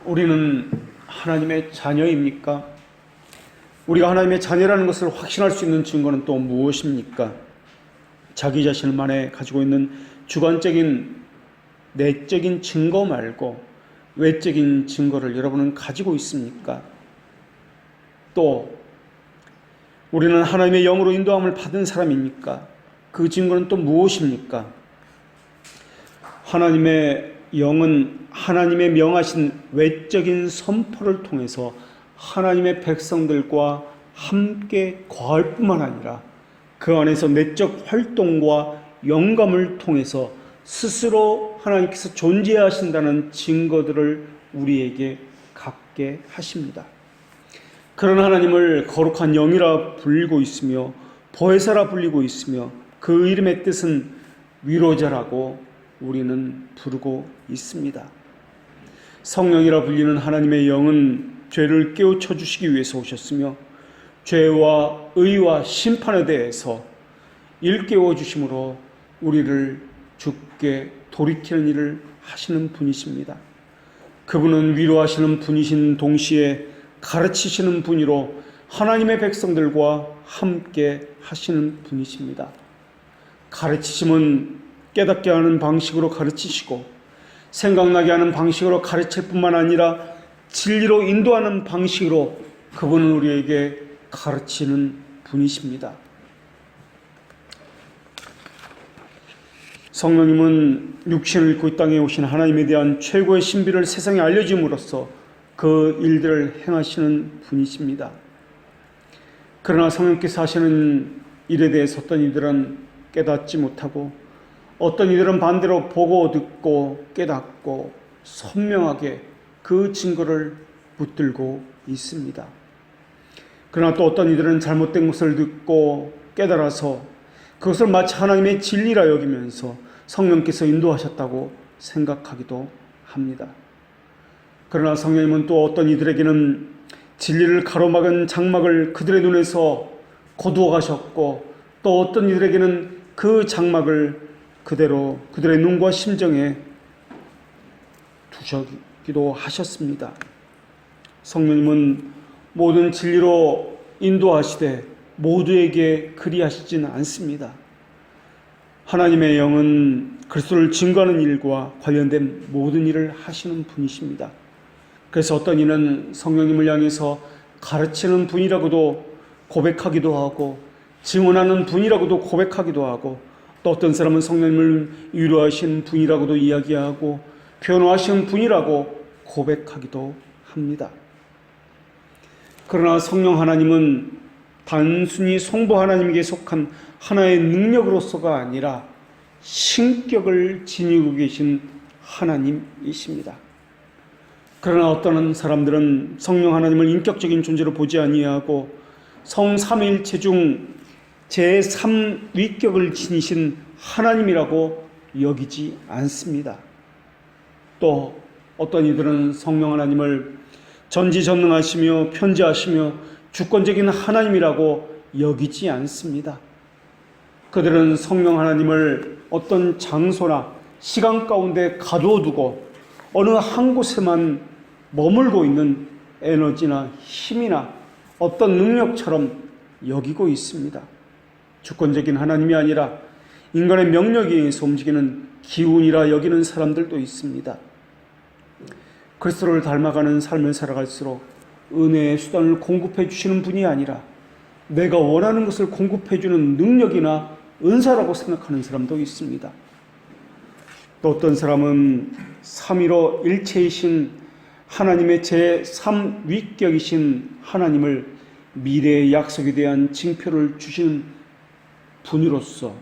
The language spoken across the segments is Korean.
우리는 하나님의 자녀입니까? 우리가 하나님의 자녀라는 것을 확신할 수 있는 증거는 또 무엇입니까? 자기 자신만에 가지고 있는 주관적인 내적인 증거 말고 외적인 증거를 여러분은 가지고 있습니까? 또 우리는 하나님의 영으로 인도함을 받은 사람입니까? 그 증거는 또 무엇입니까? 하나님의 영은 하나님의 명하신 외적인 선포를 통해서 하나님의 백성들과 함께 거할 뿐만 아니라 그 안에서 내적 활동과 영감을 통해서 스스로 하나님께서 존재하신다는 증거들을 우리에게 갖게 하십니다. 그런 하나님을 거룩한 영이라 불리고 있으며 보혜사라 불리고 있으며 그 이름의 뜻은 위로자라고 우리는 부르고 있습니다. 성령이라 불리는 하나님의 영은 죄를 깨우쳐 주시기 위해서 오셨으며 죄와 의와 심판에 대해서 일깨워 주심으로 우리를 주께 돌이키는 일을 하시는 분이십니다. 그분은 위로하시는 분이신 동시에 가르치시는 분이로 하나님의 백성들과 함께 하시는 분이십니다. 가르치심은 깨닫게 하는 방식으로 가르치시고 생각나게 하는 방식으로 가르칠 뿐만 아니라 진리로 인도하는 방식으로 그분은 우리에게 가르치는 분이십니다. 성령님은 육신을 입고 이 땅에 오신 하나님에 대한 최고의 신비를 세상에 알려줌으로써 그 일들을 행하시는 분이십니다. 그러나 성령께서 하시는 일에 대해서 어떤 이들은 깨닫지 못하고 어떤 이들은 반대로 보고 듣고 깨닫고 선명하게 그 증거를 붙들고 있습니다. 그러나 또 어떤 이들은 잘못된 것을 듣고 깨달아서 그것을 마치 하나님의 진리라 여기면서 성령께서 인도하셨다고 생각하기도 합니다. 그러나 성령님은 또 어떤 이들에게는 진리를 가로막은 장막을 그들의 눈에서 거두어 가셨고 또 어떤 이들에게는 그 장막을 그대로 그들의 눈과 심정에 두시기도 하셨습니다. 성령님은 모든 진리로 인도하시되 모두에게 그리하시지는 않습니다. 하나님의 영은 그리스도를 증거하는 일과 관련된 모든 일을 하시는 분이십니다. 그래서 어떤 이는 성령님을 향해서 가르치는 분이라고도 고백하기도 하고 증언하는 분이라고도 고백하기도 하고 또 어떤 사람은 성령님을 위로하신 분이라고도 이야기하고 변호하신 분이라고 고백하기도 합니다. 그러나 성령 하나님은 단순히 성부 하나님에게 속한 하나의 능력으로서가 아니라 신격을 지니고 계신 하나님이십니다. 그러나 어떤 사람들은 성령 하나님을 인격적인 존재로 보지 아니하고 성삼위일체 중 제3위격을 지니신 하나님이라고 여기지 않습니다. 또 어떤 이들은 성령 하나님을 전지전능하시며 편재하시며 주권적인 하나님이라고 여기지 않습니다. 그들은 성령 하나님을 어떤 장소나 시간 가운데 가두어 두고 어느 한 곳에만 머물고 있는 에너지나 힘이나 어떤 능력처럼 여기고 있습니다. 주권적인 하나님이 아니라 인간의 명령에 의해서 움직이는 기운이라 여기는 사람들도 있습니다. 그리스도를 닮아가는 삶을 살아갈수록 은혜의 수단을 공급해 주시는 분이 아니라 내가 원하는 것을 공급해 주는 능력이나 은사라고 생각하는 사람도 있습니다. 또 어떤 사람은 삼위로 일체이신 하나님의 제3위격이신 하나님을 미래의 약속에 대한 징표를 주시는 분으로서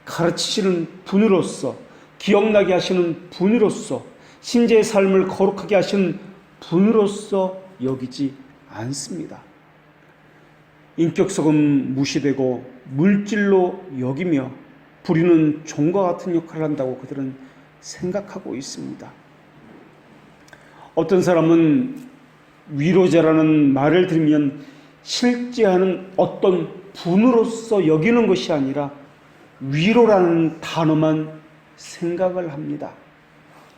가르치시는 분으로서 기억나게 하시는 분으로서 신재의 삶을 거룩하게 하시는 분으로서 여기지 않습니다. 인격성은 무시되고 물질로 여기며 부리는 종과 같은 역할을 한다고 그들은 생각하고 있습니다. 어떤 사람은 위로자라는 말을 들으면 실제하는 어떤 분으로서 여기는 것이 아니라 위로라는 단어만 생각을 합니다.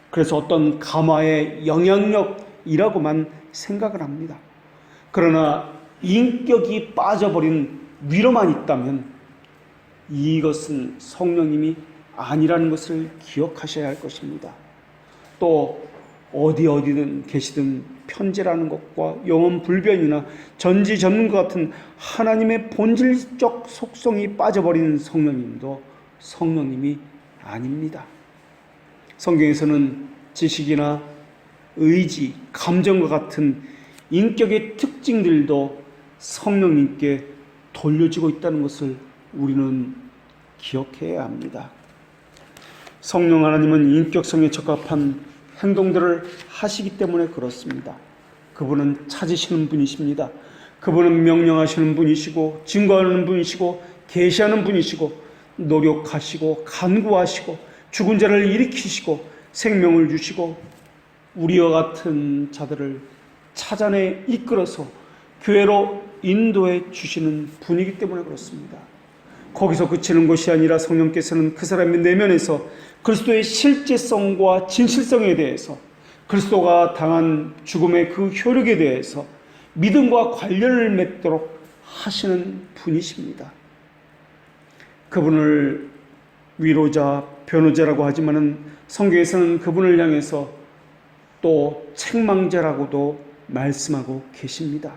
그래서 어떤 가마의 영향력 이라고만 생각을 합니다. 그러나 인격이 빠져버린 위로만 있다면 이것은 성령님이 아니라는 것을 기억하셔야 할 것입니다. 또 어디든 계시든 편재라는 것과 영혼 불변이나 전지전능과 같은 하나님의 본질적 속성이 빠져버린 성령님도 성령님이 아닙니다. 성경에서는 지식이나 의지, 감정과 같은 인격의 특징들도 성령님께 돌려지고 있다는 것을 우리는 기억해야 합니다. 성령 하나님은 인격성에 적합한 행동들을 하시기 때문에 그렇습니다. 그분은 찾으시는 분이십니다. 그분은 명령하시는 분이시고 증거하는 분이시고 계시하는 분이시고 노력하시고 간구하시고 죽은 자를 일으키시고 생명을 주시고 우리와 같은 자들을 찾아내 이끌어서 교회로 인도해 주시는 분이기 때문에 그렇습니다. 거기서 그치는 것이 아니라 성령께서는 그 사람의 내면에서 그리스도의 실제성과 진실성에 대해서 그리스도가 당한 죽음의 그 효력에 대해서 믿음과 관련을 맺도록 하시는 분이십니다. 그분을 위로자, 변호자라고 하지만은 성경에서는 그분을 향해서 또 책망자라고도 말씀하고 계십니다.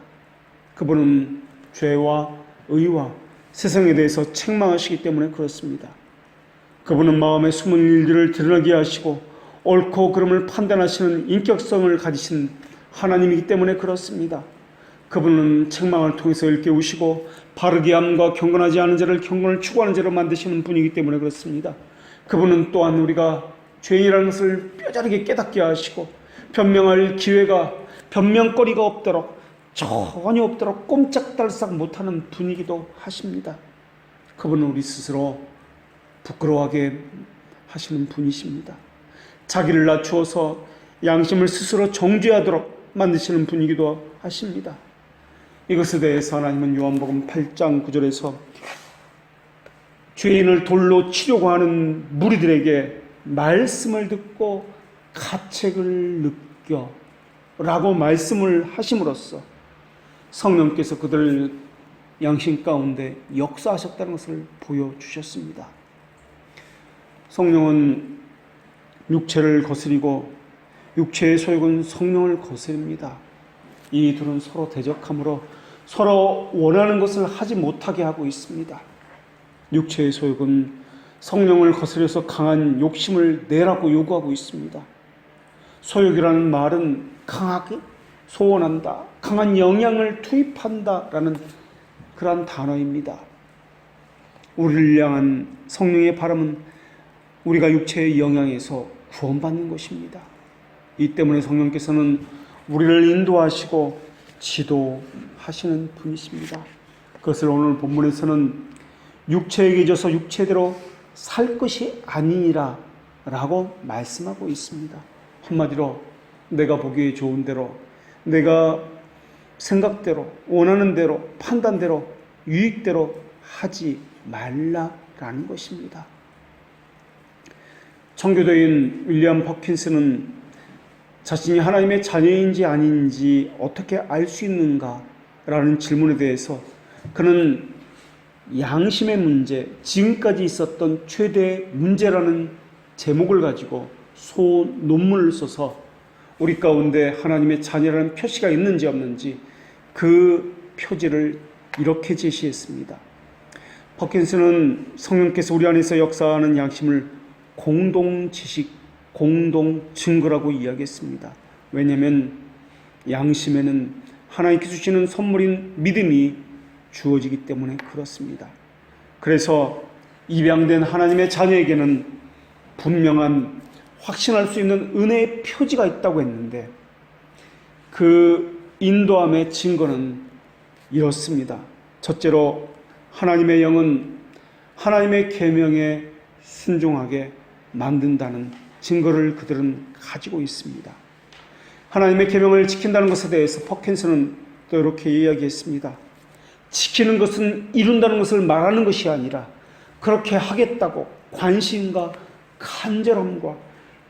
그분은 죄와 의와 세상에 대해서 책망하시기 때문에 그렇습니다. 그분은 마음의 숨은 일들을 드러나게 하시고 옳고 그름을 판단하시는 인격성을 가지신 하나님이기 때문에 그렇습니다. 그분은 책망을 통해서 일깨우시고 바르게 함과 경건하지 않은 자를 경건을 추구하는 자로 만드시는 분이기 때문에 그렇습니다. 그분은 또한 우리가 죄인이라는 것을 뼈저리게 깨닫게 하시고 변명할 기회가 변명거리가 없도록 전혀 없도록 꼼짝달싹 못하는 분이기도 하십니다. 그분은 우리 스스로 부끄러워하게 하시는 분이십니다. 자기를 낮추어서 양심을 스스로 정죄하도록 만드시는 분이기도 하십니다. 이것에 대해서 하나님은 요한복음 8장 9절에서 죄인을 돌로 치려고 하는 무리들에게 말씀을 듣고 가책을 느껴 라고 말씀을 하심으로써 성령께서 그들 양심 가운데 역사하셨다는 것을 보여주셨습니다. 성령은 육체를 거스리고 육체의 소욕은 성령을 거스립니다. 이 둘은 서로 대적함으로 서로 원하는 것을 하지 못하게 하고 있습니다. 육체의 소욕은 성령을 거스려서 강한 욕심을 내라고 요구하고 있습니다. 소욕이라는 말은 강하게 소원한다, 강한 영향을 투입한다라는 그러한 단어입니다. 우리를 향한 성령의 바람은 우리가 육체의 영향에서 구원받는 것입니다. 이 때문에 성령께서는 우리를 인도하시고 지도하시는 분이십니다. 그것을 오늘 본문에서는 육체에게 져서 육체대로 살 것이 아니니라 라고 말씀하고 있습니다. 한마디로 내가 보기에 좋은 대로, 내가 생각대로, 원하는 대로, 판단대로, 유익대로 하지 말라라는 것입니다. 청교도인 윌리엄 퍼킨스는 자신이 하나님의 자녀인지 아닌지 어떻게 알 수 있는가라는 질문에 대해서 그는 양심의 문제, 지금까지 있었던 최대의 문제라는 제목을 가지고 논문을 써서 우리 가운데 하나님의 자녀라는 표시가 있는지 없는지 그 표지를 이렇게 제시했습니다. 퍼킨스는 성령께서 우리 안에서 역사하는 양심을 공동지식, 공동증거라고 이야기했습니다. 왜냐하면 양심에는 하나님께서 주시는 선물인 믿음이 주어지기 때문에 그렇습니다. 그래서 입양된 하나님의 자녀에게는 분명한 확신할 수 있는 은혜의 표지가 있다고 했는데 그 인도함의 증거는 이렇습니다. 첫째로 하나님의 영은 하나님의 계명에 순종하게 만든다는 증거를 그들은 가지고 있습니다. 하나님의 계명을 지킨다는 것에 대해서 퍼킨스는 또 이렇게 이야기했습니다. 지키는 것은 이룬다는 것을 말하는 것이 아니라 그렇게 하겠다고 관심과 간절함과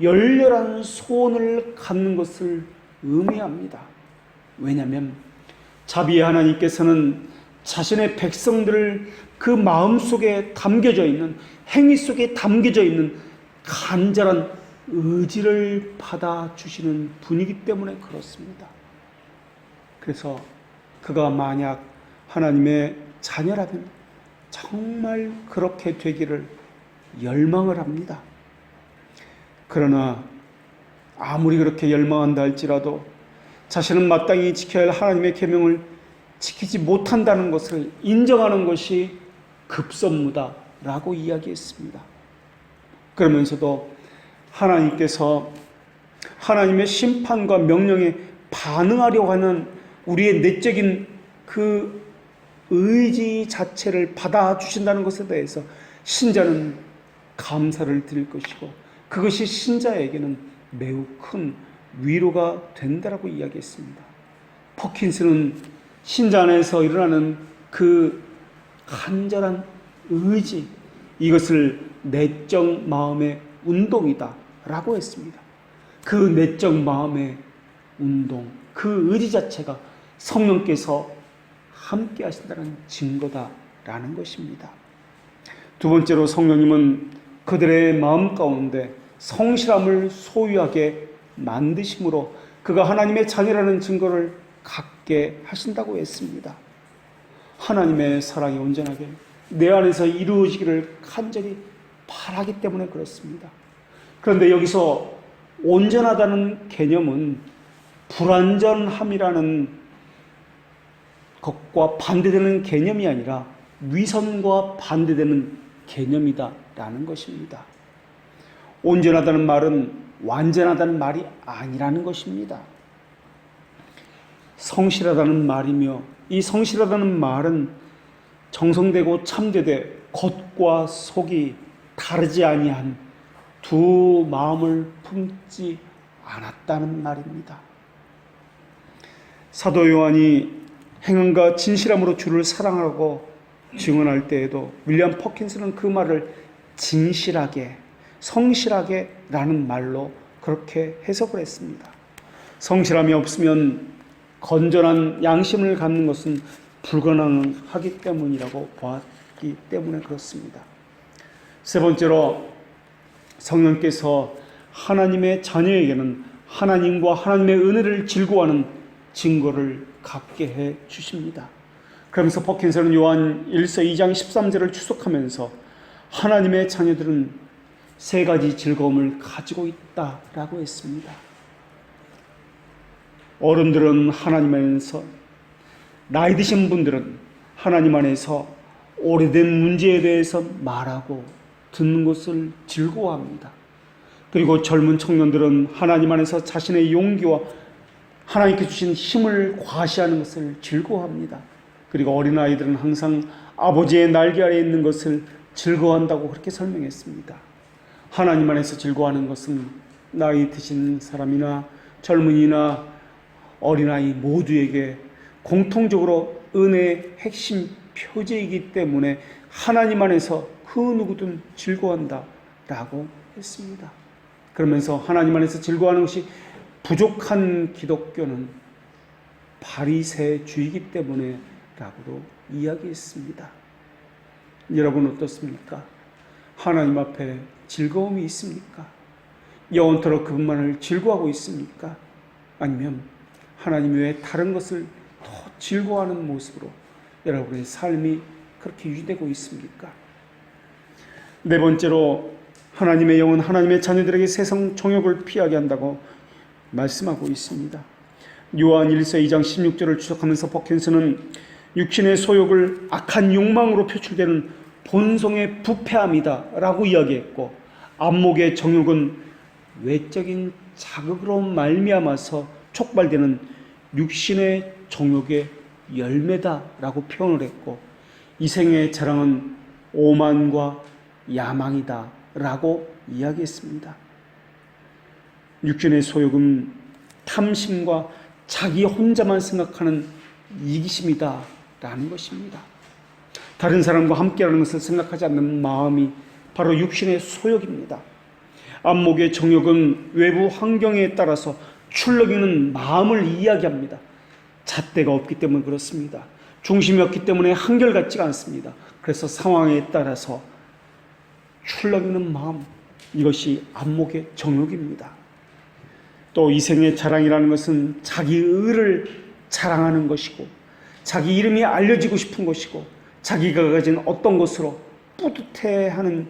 열렬한 소원을 갖는 것을 의미합니다. 왜냐하면 자비의 하나님께서는 자신의 백성들을 그 마음속에 담겨져 있는, 행위 속에 담겨져 있는 간절한 의지를 받아주시는 분이기 때문에 그렇습니다. 그래서 그가 만약 하나님의 자녀라면 정말 그렇게 되기를 열망을 합니다. 그러나 아무리 그렇게 열망한다 할지라도 자신은 마땅히 지켜야 할 하나님의 계명을 지키지 못한다는 것을 인정하는 것이 급선무다라고 이야기했습니다. 그러면서도 하나님께서 하나님의 심판과 명령에 반응하려고 하는 우리의 내적인 그 의지 자체를 받아주신다는 것에 대해서 신자는 감사를 드릴 것이고, 그것이 신자에게는 매우 큰 위로가 된다라고 이야기했습니다. 퍼킨스는 신자 안에서 일어나는 그 간절한 의지, 이것을 내적 마음의 운동이다 라고 했습니다. 그 내적 마음의 운동, 그 의지 자체가 성령께서 함께 하신다는 증거다라는 것입니다. 두 번째로 성령님은 그들의 마음 가운데 성실함을 소유하게 만드심으로 그가 하나님의 자녀라는 증거를 갖게 하신다고 했습니다. 하나님의 사랑이 온전하게 내 안에서 이루어지기를 간절히 바라기 때문에 그렇습니다. 그런데 여기서 온전하다는 개념은 불완전함이라는 것과 반대되는 개념이 아니라 위선과 반대되는 개념이다라는 것입니다. 온전하다는 말은 완전하다는 말이 아니라는 것입니다. 성실하다는 말이며, 이 성실하다는 말은 정성되고 참되되 겉과 속이 다르지 아니한 두 마음을 품지 않았다는 말입니다. 사도 요한이 행함과 진실함으로 주를 사랑하고 증언할 때에도 윌리엄 퍼킨스는 그 말을 진실하게, 성실하게 라는 말로 그렇게 해석을 했습니다. 성실함이 없으면 건전한 양심을 갖는 것은 불가능하기 때문이라고 보았기 때문에 그렇습니다. 세 번째로 성령께서 하나님의 자녀에게는 하나님과 하나님의 은혜를 즐거워하는 증거를 갖게 해 주십니다. 그러면서 퍼킨스는 요한 1서 2장 13절을 추석하면서 하나님의 자녀들은 세 가지 즐거움을 가지고 있다라고 했습니다. 어른들은 하나님 안에서, 나이 드신 분들은 하나님 안에서 오래된 문제에 대해서 말하고 듣는 것을 즐거워합니다. 그리고 젊은 청년들은 하나님 안에서 자신의 용기와 하나님께 주신 힘을 과시하는 것을 즐거워합니다. 그리고 어린아이들은 항상 아버지의 날개 아래에 있는 것을 즐거워한다고 그렇게 설명했습니다. 하나님 안에서 즐거워하는 것은 나이 드신 사람이나 젊은이나 어린아이 모두에게 공통적으로 은혜의 핵심 표제이기 때문에 하나님 안에서 그 누구든 즐거워한다 라고 했습니다. 그러면서 하나님 안에서 즐거워하는 것이 부족한 기독교는 바리새주의이기 때문에 라고도 이야기했습니다. 여러분 어떻습니까? 하나님 앞에 즐거움이 있습니까? 영원토록 그분만을 즐거워하고 있습니까? 아니면 하나님 외에 다른 것을 더 즐거워하는 모습으로 여러분의 삶이 그렇게 유지되고 있습니까? 네 번째로 하나님의 영은 하나님의 자녀들에게 세상 정욕을 피하게 한다고 말씀하고 있습니다. 요한 1서 2장 16절을 추적하면서 퍼킨스는 육신의 소욕을 악한 욕망으로 표출되는 본성의 부패함이다 라고 이야기했고, 안목의 정욕은 외적인 자극으로 말미암아서 촉발되는 육신의 정욕의 열매다 라고 표현을 했고, 이생의 자랑은 오만과 야망이다 라고 이야기했습니다. 육신의 소욕은 탐심과 자기 혼자만 생각하는 이기심이다 라는 것입니다. 다른 사람과 함께하는 것을 생각하지 않는 마음이 바로 육신의 소욕입니다. 안목의 정욕은 외부 환경에 따라서 출렁이는 마음을 이야기합니다. 잣대가 없기 때문에 그렇습니다. 중심이 없기 때문에 한결같지가 않습니다. 그래서 상황에 따라서 출렁이는 마음, 이것이 안목의 정욕입니다. 또 이생의 자랑이라는 것은 자기 의를 자랑하는 것이고, 자기 이름이 알려지고 싶은 것이고, 자기가 가진 어떤 것으로 뿌듯해하는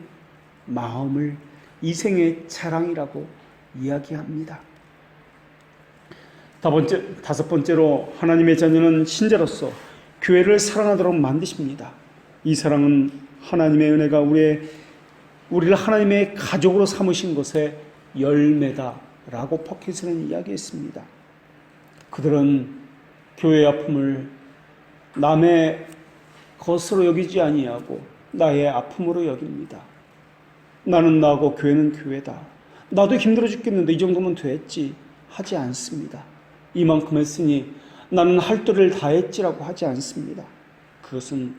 마음을 이생의 자랑이라고 이야기합니다. 다섯 번째로 하나님의 자녀는 신자로서 교회를 사랑하도록 만드십니다. 이 사랑은 하나님의 은혜가 우리를 하나님의 가족으로 삼으신 것의 열매다라고 포켓은 이야기했습니다. 그들은 교회의 아픔을 남의 것으로 여기지 아니하고 나의 아픔으로 여깁니다. 나는 나고 교회는 교회다. 나도 힘들어 죽겠는데 이 정도면 됐지 하지 않습니다. 이만큼 했으니 나는 할 도리를 다 했지라고 하지 않습니다. 그것은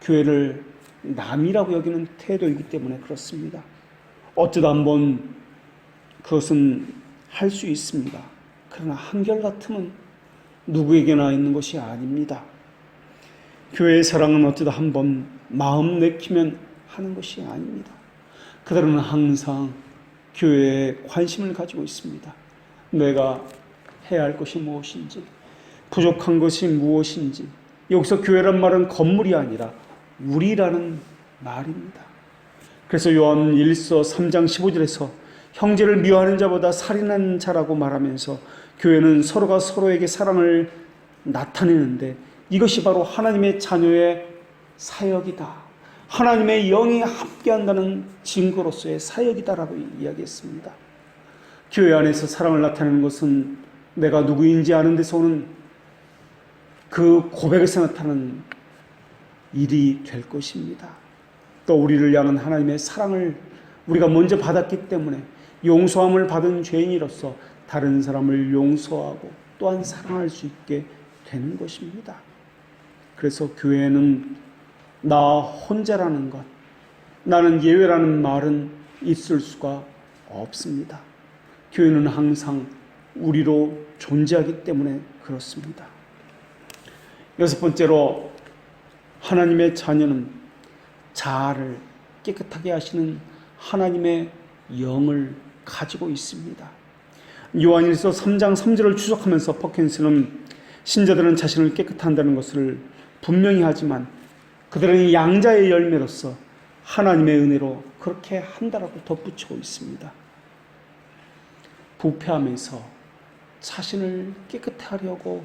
교회를 남이라고 여기는 태도이기 때문에 그렇습니다. 어쩌다 한번 그것은 할 수 있습니다. 그러나 한결같음은 누구에게나 있는 것이 아닙니다. 교회의 사랑은 어쩌다 한번 마음 내키면 하는 것이 아닙니다. 그들은 항상 교회에 관심을 가지고 있습니다. 내가 해야 할 것이 무엇인지, 부족한 것이 무엇인지. 여기서 교회란 말은 건물이 아니라 우리라는 말입니다. 그래서 요한 1서 3장 15절에서 형제를 미워하는 자보다 살인하는 자라고 말하면서 교회는 서로가 서로에게 사랑을 나타내는데 이것이 바로 하나님의 자녀의 사역이다. 하나님의 영이 함께한다는 증거로서의 사역이다라고 이야기했습니다. 교회 안에서 사랑을 나타내는 것은 내가 누구인지 아는 데서 오는 그 고백에서 나타나는 일이 될 것입니다. 또 우리를 향한 하나님의 사랑을 우리가 먼저 받았기 때문에 용서함을 받은 죄인으로서 다른 사람을 용서하고 또한 사랑할 수 있게 되는 것입니다. 그래서 교회는 나 혼자라는 것, 나는 예외라는 말은 있을 수가 없습니다. 교회는 항상 우리로 존재하기 때문에 그렇습니다. 여섯 번째로 하나님의 자녀는 자아를 깨끗하게 하시는 하나님의 영을 가지고 있습니다. 요한일서 3장 3절을 추적하면서 퍼킨스는 신자들은 자신을 깨끗한다는 것을 분명히 하지만 그들은 양자의 열매로서 하나님의 은혜로 그렇게 한다라고 덧붙이고 있습니다. 부패함에서 자신을 깨끗해 하려고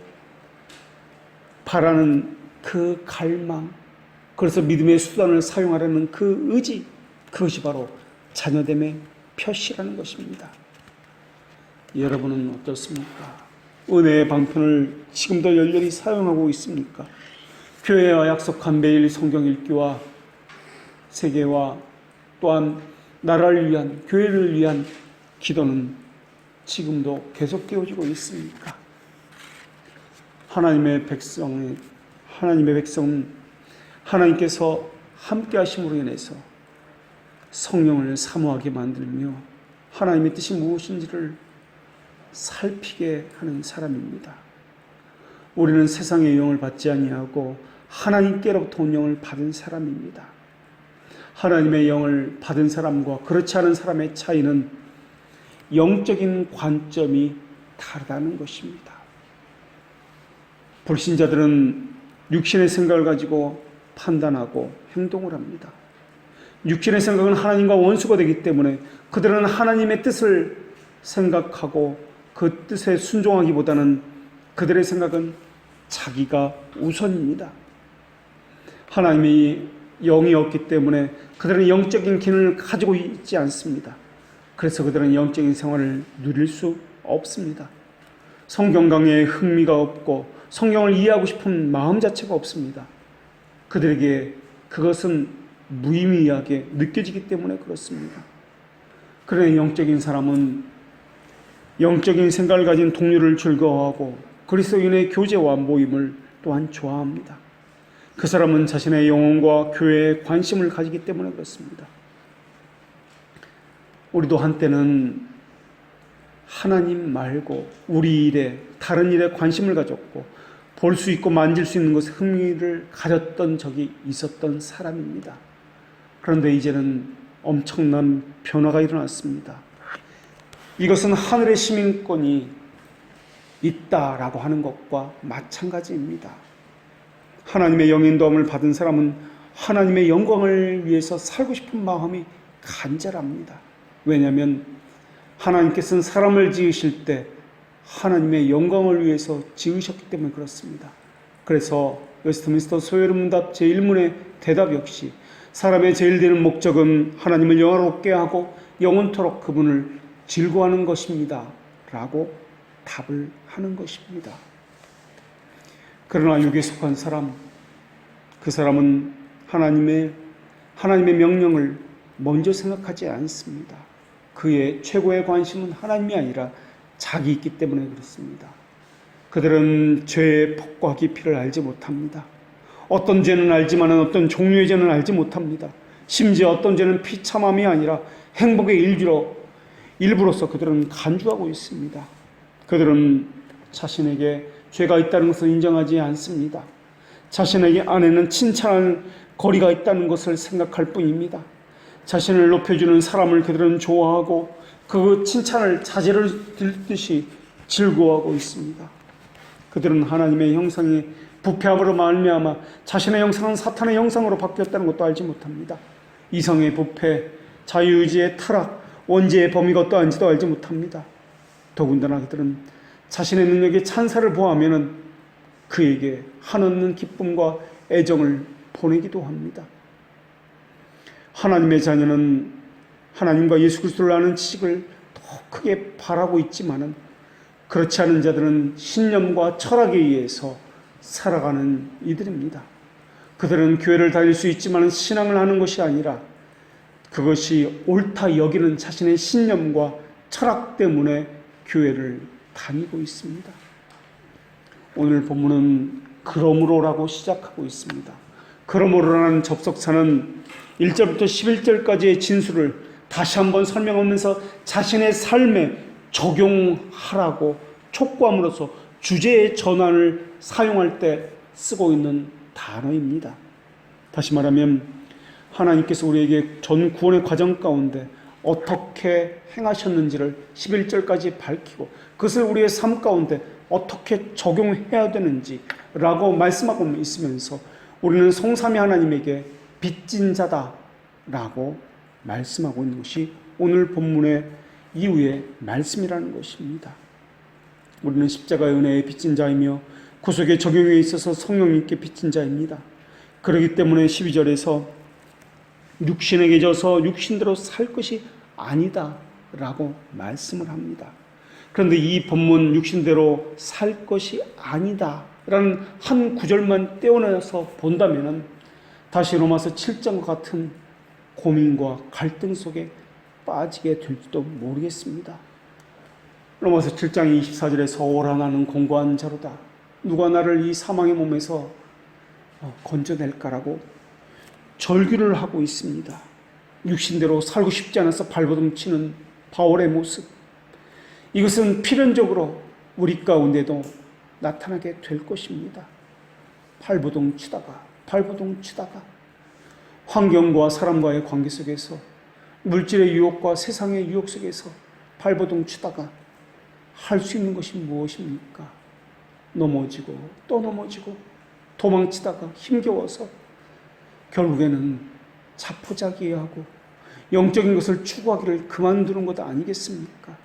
바라는 그 갈망, 그래서 믿음의 수단을 사용하려는 그 의지, 그것이 바로 자녀됨의 표시라는 것입니다. 여러분은 어떻습니까? 은혜의 방편을 지금도 열렬히 사용하고 있습니까? 교회와 약속한 매일 성경 읽기와 세계와 또한 나라를 위한, 교회를 위한 기도는 지금도 계속되어지고 있습니까? 하나님의 백성은 하나님께서 함께 하심으로 인해서 성령을 사모하게 만들며 하나님의 뜻이 무엇인지를 살피게 하는 사람입니다. 우리는 세상의 영을 받지 아니하고 하나님께로부터 온 영을 받은 사람입니다. 하나님의 영을 받은 사람과 그렇지 않은 사람의 차이는 영적인 관점이 다르다는 것입니다. 불신자들은 육신의 생각을 가지고 판단하고 행동을 합니다. 육신의 생각은 하나님과 원수가 되기 때문에 그들은 하나님의 뜻을 생각하고 그 뜻에 순종하기보다는 그들의 생각은 자기가 우선입니다. 하나님이 영이 없기 때문에 그들은 영적인 기능을 가지고 있지 않습니다. 그래서 그들은 영적인 생활을 누릴 수 없습니다. 성경 강의에 흥미가 없고 성경을 이해하고 싶은 마음 자체가 없습니다. 그들에게 그것은 무의미하게 느껴지기 때문에 그렇습니다. 그러나 영적인 사람은 영적인 생각을 가진 동료를 즐거워하고 그리스도인의 교제와 모임을 또한 좋아합니다. 그 사람은 자신의 영혼과 교회에 관심을 가지기 때문에 그렇습니다. 우리도 한때는 하나님 말고 우리 일에, 다른 일에 관심을 가졌고 볼 수 있고 만질 수 있는 것에 흥미를 가졌던 적이 있었던 사람입니다. 그런데 이제는 엄청난 변화가 일어났습니다. 이것은 하늘의 시민권이 있다라고 하는 것과 마찬가지입니다. 하나님의 영인도함을 받은 사람은 하나님의 영광을 위해서 살고 싶은 마음이 간절합니다. 왜냐하면 하나님께서는 사람을 지으실 때 하나님의 영광을 위해서 지으셨기 때문에 그렇습니다. 그래서 웨스트민스터 소요문답 제1문의 대답 역시 사람의 제일 되는 목적은 하나님을 영화롭게 하고 영원토록 그분을 즐거워하는 것입니다 라고 답을 하는 것입니다. 그러나 육에 속한 사람, 그 사람은 하나님의 명령을 먼저 생각하지 않습니다. 그의 최고의 관심은 하나님이 아니라 자기이기 때문에 그렇습니다. 그들은 죄의 폭과 깊이를 알지 못합니다. 어떤 죄는 알지만 어떤 종류의 죄는 알지 못합니다. 심지어 어떤 죄는 비참함이 아니라 행복의 일부로서 그들은 간주하고 있습니다. 그들은 자신에게 죄가 있다는 것을 인정하지 않습니다. 자신에게 안에는 칭찬할 거리가 있다는 것을 생각할 뿐입니다. 자신을 높여주는 사람을 그들은 좋아하고 그 칭찬을 자제를 들듯이 즐거워하고 있습니다. 그들은 하나님의 형상이 부패함으로 말미암아 자신의 형상은 사탄의 형상으로 바뀌었다는 것도 알지 못합니다. 이성의 부패, 자유의지의 타락, 원죄의 범위가 어떠한지도 알지 못합니다. 더군다나 그들은 자신의 능력에 찬사를 보하면 그에게 한없는 기쁨과 애정을 보내기도 합니다. 하나님의 자녀는 하나님과 예수 그리스도를 아는 지식을 더 크게 바라고 있지만은 그렇지 않은 자들은 신념과 철학에 의해서 살아가는 이들입니다. 그들은 교회를 다닐 수 있지만 신앙을 하는 것이 아니라 그것이 옳다 여기는 자신의 신념과 철학 때문에 교회를 다니고 있습니다. 오늘 본문은 그러므로라고 시작하고 있습니다. 그러므로라는 접속사는 1절부터 11절까지의 진술을 다시 한번 설명하면서 자신의 삶에 적용하라고 촉구함으로써 주제의 전환을 사용할 때 쓰고 있는 단어입니다. 다시 말하면 하나님께서 우리에게 전 구원의 과정 가운데 어떻게 행하셨는지를 11절까지 밝히고 그것을 우리의 삶 가운데 어떻게 적용해야 되는지라고 말씀하고 있으면서 우리는 성삼위 하나님에게 빚진 자다라고 말씀하고 있는 것이 오늘 본문의 이후의 말씀이라는 것입니다. 우리는 십자가의 은혜에 빚진 자이며 구속의 적용에 있어서 성령님께 빚진 자입니다. 그렇기 때문에 12절에서 육신에게 져서 육신대로 살 것이 아니다 라고 말씀을 합니다. 그런데 이 본문 육신대로 살 것이 아니다 라는 한 구절만 떼어내서 본다면 다시 로마서 7장과 같은 고민과 갈등 속에 빠지게 될지도 모르겠습니다. 로마서 7장 24절에서 오라 나는 공고한 자로다. 누가 나를 이 사망의 몸에서 건져낼까라고 절규를 하고 있습니다. 육신대로 살고 싶지 않아서 발버둥 치는 바울의 모습. 이것은 필연적으로 우리 가운데도 나타나게 될 것입니다. 발버둥 치다가 환경과 사람과의 관계 속에서 물질의 유혹과 세상의 유혹 속에서 발버둥 치다가 할 수 있는 것이 무엇입니까? 넘어지고 또 넘어지고 도망치다가 힘겨워서 결국에는 자포자기하고 영적인 것을 추구하기를 그만두는 것 아니겠습니까?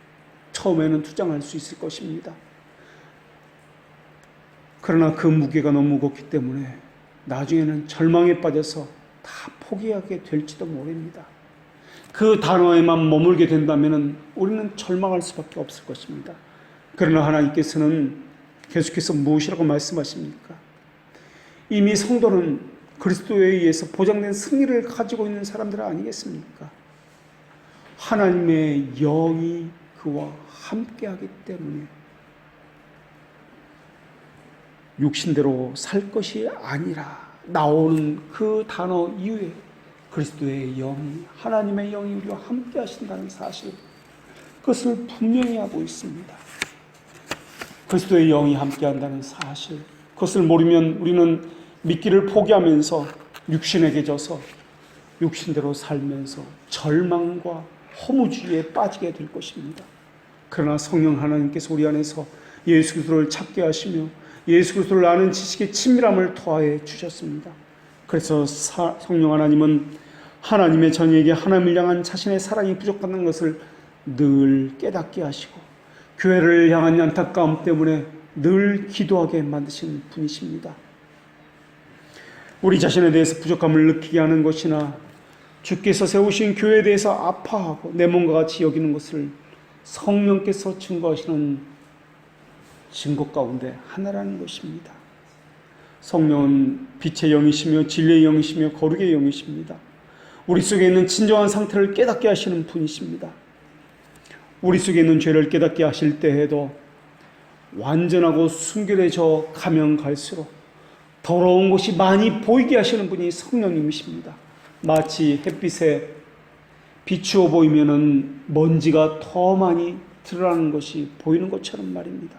처음에는 투정할 수 있을 것입니다. 그러나 그 무게가 너무 무겁기 때문에 나중에는 절망에 빠져서 다 포기하게 될지도 모릅니다. 그 단어에만 머물게 된다면 우리는 절망할 수밖에 없을 것입니다. 그러나 하나님께서는 계속해서 무엇이라고 말씀하십니까? 이미 성도는 그리스도에 의해서 보장된 승리를 가지고 있는 사람들 아니겠습니까? 하나님의 영이 그와 함께하기 때문에 육신대로 살 것이 아니라 나오는 그 단어 이후에 그리스도의 영이, 하나님의 영이 우리와 함께 하신다는 사실, 그것을 분명히 하고 있습니다. 그리스도의 영이 함께한다는 사실, 그것을 모르면 우리는 믿기를 포기하면서 육신에게 져서 육신대로 살면서 절망과 허무주의에 빠지게 될 것입니다. 그러나 성령 하나님께서 우리 안에서 예수 그리스도를 찾게 하시며 예수 그리스도를 아는 지식의 친밀함을 더하여 주셨습니다. 그래서 성령 하나님은 하나님의 자녀에게 하나님을 향한 자신의 사랑이 부족하다는 것을 늘 깨닫게 하시고 교회를 향한 안타까움 때문에 늘 기도하게 만드시는 분이십니다. 우리 자신에 대해서 부족함을 느끼게 하는 것이나 주께서 세우신 교회에 대해서 아파하고 내 몸과 같이 여기는 것을 성령께서 증거하시는 증거 가운데 하나라는 것입니다. 성령은 빛의 영이시며 진리의 영이시며 거룩의 영이십니다. 우리 속에 있는 진정한 상태를 깨닫게 하시는 분이십니다. 우리 속에 있는 죄를 깨닫게 하실 때에도 완전하고 순결해져 가면 갈수록 더러운 것이 많이 보이게 하시는 분이 성령님이십니다. 마치 햇빛에 비추어 보이면은 먼지가 더 많이 드러나는 것이 보이는 것처럼 말입니다.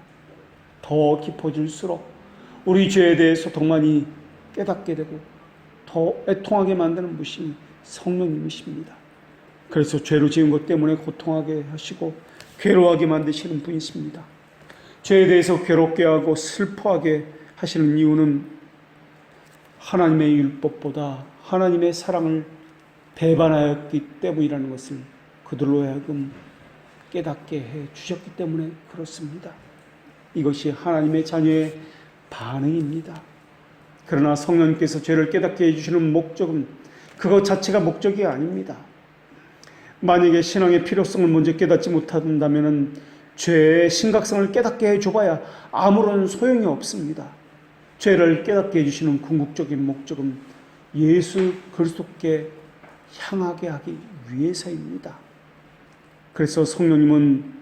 더 깊어질수록 우리 죄에 대해서 더 많이 깨닫게 되고 더 애통하게 만드는 분이 성령님이십니다. 그래서 죄로 지은 것 때문에 고통하게 하시고 괴로워하게 만드시는 분이십니다. 죄에 대해서 괴롭게 하고 슬퍼하게 하시는 이유는 하나님의 율법보다 하나님의 사랑을 배반하였기 때문이라는 것을 그들로 하여금 깨닫게 해 주셨기 때문에 그렇습니다. 이것이 하나님의 자녀의 반응입니다. 그러나 성령께서 죄를 깨닫게 해주시는 목적은 그것 자체가 목적이 아닙니다. 만약에 신앙의 필요성을 먼저 깨닫지 못한다면 죄의 심각성을 깨닫게 해줘봐야 아무런 소용이 없습니다. 죄를 깨닫게 해주시는 궁극적인 목적은 예수 그리스도께 향하게 하기 위해서입니다. 그래서 성령님은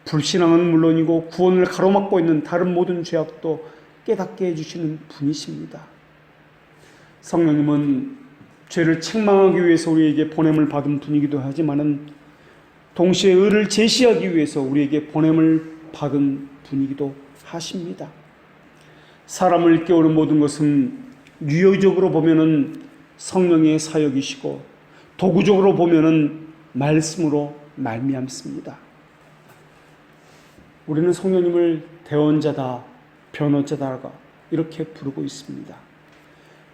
불신앙은 물론이고 구원을 가로막고 있는 다른 모든 죄악도 깨닫게 해주시는 분이십니다. 성령님은 죄를 책망하기 위해서 우리에게 보냄을 받은 분이기도 하지만은 동시에 의를 제시하기 위해서 우리에게 보냄을 받은 분이기도 하십니다. 사람을 깨우는 모든 것은 유효적으로 보면은 성령의 사역이시고 도구적으로 보면은 말씀으로 말미암습니다. 우리는 성령님을 대언자다, 변호자다가 이렇게 부르고 있습니다.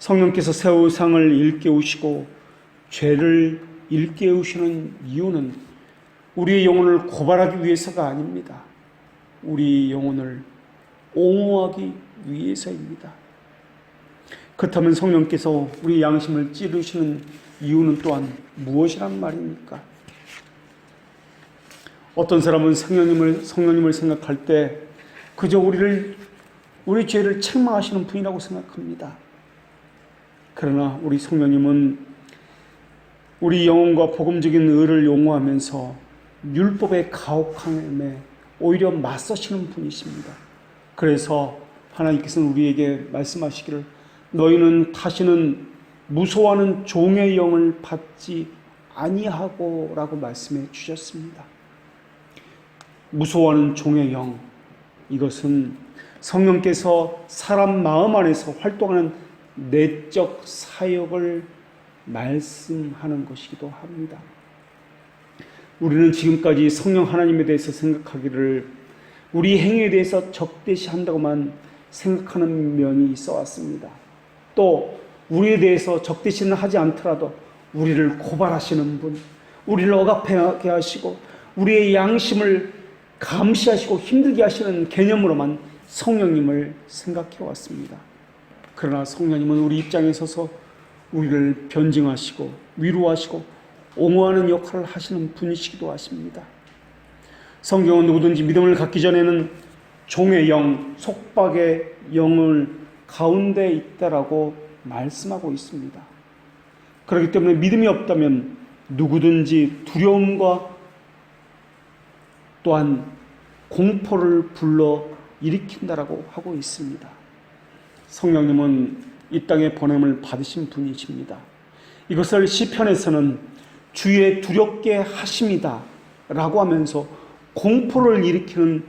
성령께서 세상을 일깨우시고 죄를 일깨우시는 이유는 우리의 영혼을 고발하기 위해서가 아닙니다. 우리 영혼을 옹호하기 위해서입니다. 그렇다면 성령께서 우리 양심을 찌르시는 이유는 또한 무엇이란 말입니까? 어떤 사람은 성령님을 생각할 때 그저 우리 죄를 책망하시는 분이라고 생각합니다. 그러나 우리 성령님은 우리 영혼과 복음적인 의를 용어하면서 율법의 가혹함에 오히려 맞서시는 분이십니다. 그래서 하나님께서는 우리에게 말씀하시기를 너희는 다시는 무소하는 종의 영을 받지 아니하고 라고 말씀해 주셨습니다. 무소하는 종의 영, 이것은 성령께서 사람 마음 안에서 활동하는 내적 사역을 말씀하는 것이기도 합니다. 우리는 지금까지 성령 하나님에 대해서 생각하기를 우리 행위에 대해서 적대시한다고만 생각하는 면이 있어 왔습니다. 또 우리에 대해서 적대시는 하지 않더라도 우리를 고발하시는 분, 우리를 억압하게 하시고 우리의 양심을 감시하시고 힘들게 하시는 개념으로만 성령님을 생각해 왔습니다. 그러나 성령님은 우리 입장에 서서 우리를 변증하시고 위로하시고 옹호하는 역할을 하시는 분이시기도 하십니다. 성경은 누구든지 믿음을 갖기 전에는 종의 영, 속박의 영을 가운데 있다라고 말씀하고 있습니다. 그렇기 때문에 믿음이 없다면 누구든지 두려움과 또한 공포를 불러 일으킨다라고 하고 있습니다. 성령님은 이 땅에 보냄을 받으신 분이십니다. 이것을 시편에서는 주의 두렵게 하심이다 라고 하면서 공포를 일으키는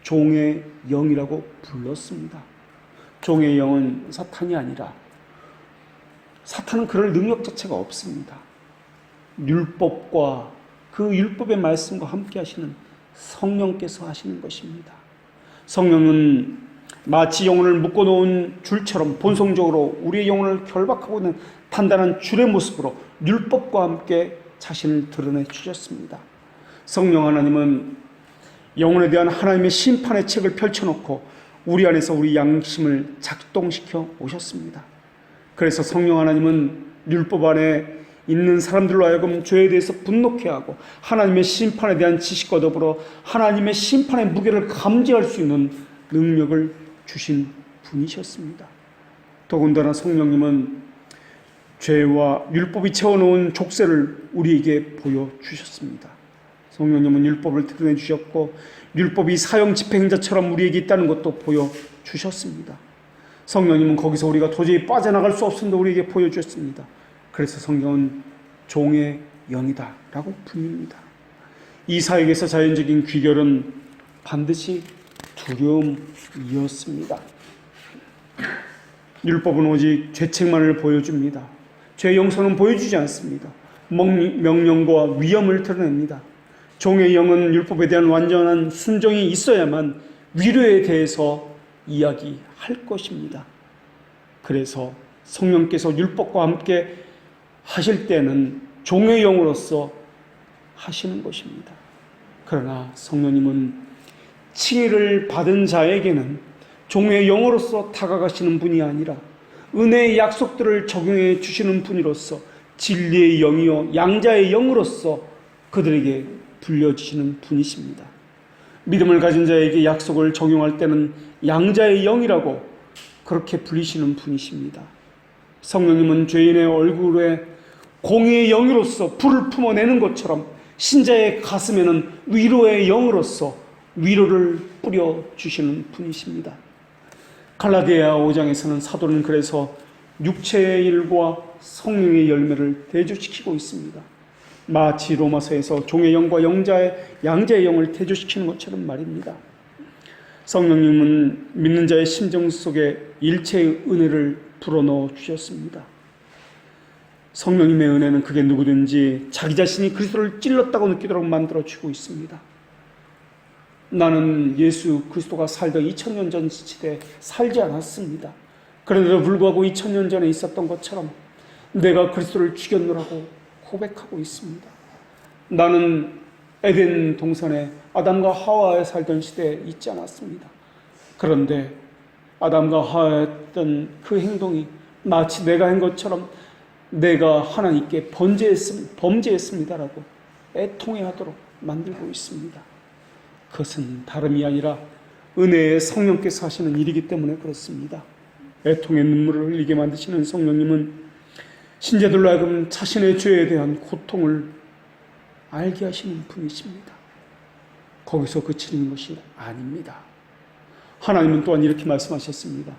종의 영이라고 불렀습니다. 종의 영은 사탄이 아니라, 사탄은 그럴 능력 자체가 없습니다. 율법과 그 율법의 말씀과 함께 하시는 성령께서 하시는 것입니다. 성령은 마치 영혼을 묶어놓은 줄처럼 본성적으로 우리의 영혼을 결박하고 있는 단단한 줄의 모습으로 율법과 함께 자신을 드러내 주셨습니다. 성령 하나님은 영혼에 대한 하나님의 심판의 책을 펼쳐놓고 우리 안에서 우리 양심을 작동시켜 오셨습니다. 그래서 성령 하나님은 율법 안에 있는 사람들로 하여금 죄에 대해서 분노케 하고 하나님의 심판에 대한 지식과 더불어 하나님의 심판의 무게를 감지할 수 있는 능력을 주신 분이셨습니다. 더군다나 성령님은 죄와 율법이 채워놓은 족쇄를 우리에게 보여주셨습니다. 성령님은 율법을 드러내 주셨고 율법이 사형 집행자처럼 우리에게 있다는 것도 보여주셨습니다. 성령님은 거기서 우리가 도저히 빠져나갈 수 없음도 우리에게 보여주셨습니다. 그래서 성령은 종의 영이다 라고 불립니다. 이 사역에서 자연적인 귀결은 반드시 두려움이었습니다. 율법은 오직 죄책만을 보여줍니다. 죄 용서는 보여주지 않습니다. 명령과 위엄을 드러냅니다. 종의 영은 율법에 대한 완전한 순종이 있어야만 위로에 대해서 이야기할 것입니다. 그래서 성령께서 율법과 함께 하실 때는 종의 영으로서 하시는 것입니다. 그러나 성령님은 칭의를 받은 자에게는 종의 영으로서 다가가시는 분이 아니라 은혜의 약속들을 적용해 주시는 분으로서 진리의 영이요 양자의 영으로서 그들에게 불려주시는 분이십니다. 믿음을 가진 자에게 약속을 적용할 때는 양자의 영이라고 그렇게 불리시는 분이십니다. 성령님은 죄인의 얼굴에 공의의 영으로서 불을 품어내는 것처럼 신자의 가슴에는 위로의 영으로서 위로를 뿌려주시는 분이십니다. 갈라디아 5장에서는 사도는 그래서 육체의 일과 성령의 열매를 대조시키고 있습니다. 마치 로마서에서 종의 영과 양자의 영을 대조시키는 것처럼 말입니다. 성령님은 믿는 자의 심정 속에 일체의 은혜를 불어넣어 주셨습니다. 성령님의 은혜는 그게 누구든지 자기 자신이 그리스도를 찔렀다고 느끼도록 만들어주고 있습니다. 나는 예수 그리스도가 살던 2000년 전 시대에 살지 않았습니다. 그런데도 불구하고 2000년 전에 있었던 것처럼 내가 그리스도를 죽였노라고 고백하고 있습니다. 나는 에덴 동산에 아담과 하와에 살던 시대에 있지 않았습니다. 그런데 아담과 하와에 했던 그 행동이 마치 내가 한 것처럼 내가 하나님께 범죄했습니다라고 애통해하도록 만들고 있습니다. 그것은 다름이 아니라 은혜의 성령께서 하시는 일이기 때문에 그렇습니다. 애통의 눈물을 흘리게 만드시는 성령님은 신자들로 하여금 자신의 죄에 대한 고통을 알게 하시는 분이십니다. 거기서 그치는 것이 아닙니다. 하나님은 또한 이렇게 말씀하셨습니다.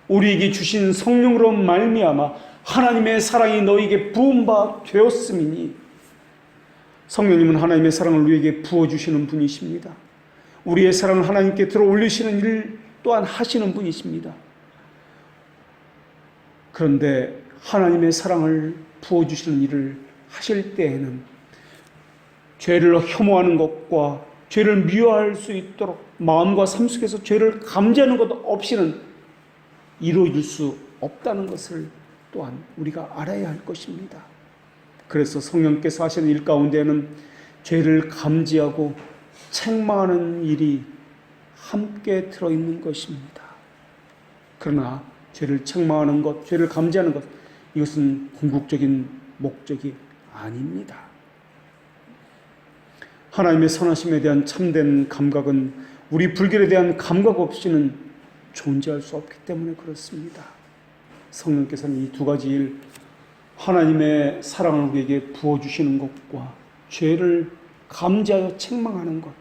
우리에게 주신 성령으로 말미암아 하나님의 사랑이 너희에게 부은 바 되었음이니. 성령님은 하나님의 사랑을 우리에게 부어주시는 분이십니다. 우리의 사랑을 하나님께 들어 올리시는 일 또한 하시는 분이십니다. 그런데 하나님의 사랑을 부어주시는 일을 하실 때에는 죄를 혐오하는 것과 죄를 미워할 수 있도록 마음과 삶 속에서 죄를 감지하는 것 없이는 이루어질 수 없다는 것을 또한 우리가 알아야 할 것입니다. 그래서 성령께서 하시는 일 가운데는 죄를 감지하고 책망하는 일이 함께 들어있는 것입니다. 그러나 죄를 책망하는 것, 죄를 감지하는 것, 이것은 궁극적인 목적이 아닙니다. 하나님의 선하심에 대한 참된 감각은 우리 불결에 대한 감각 없이는 존재할 수 없기 때문에 그렇습니다. 성령께서는 이 두 가지 일, 하나님의 사랑을 우리에게 부어주시는 것과 죄를 감지하여 책망하는 것,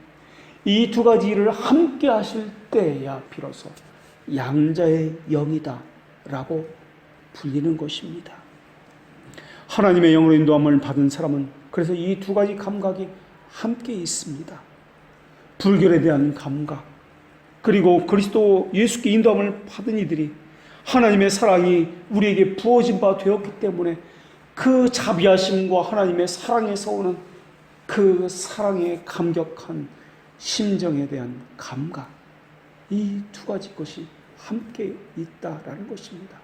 이 두 가지 일을 함께 하실 때야 비로소 양자의 영이다 라고 불리는 것입니다. 하나님의 영으로 인도함을 받은 사람은 그래서 이 두 가지 감각이 함께 있습니다. 불결에 대한 감각, 그리고 그리스도 예수께 인도함을 받은 이들이 하나님의 사랑이 우리에게 부어진 바 되었기 때문에 그 자비하심과 하나님의 사랑에서 오는 그 사랑에 감격한 심정에 대한 감각, 이 두 가지 것이 함께 있다라는 것입니다.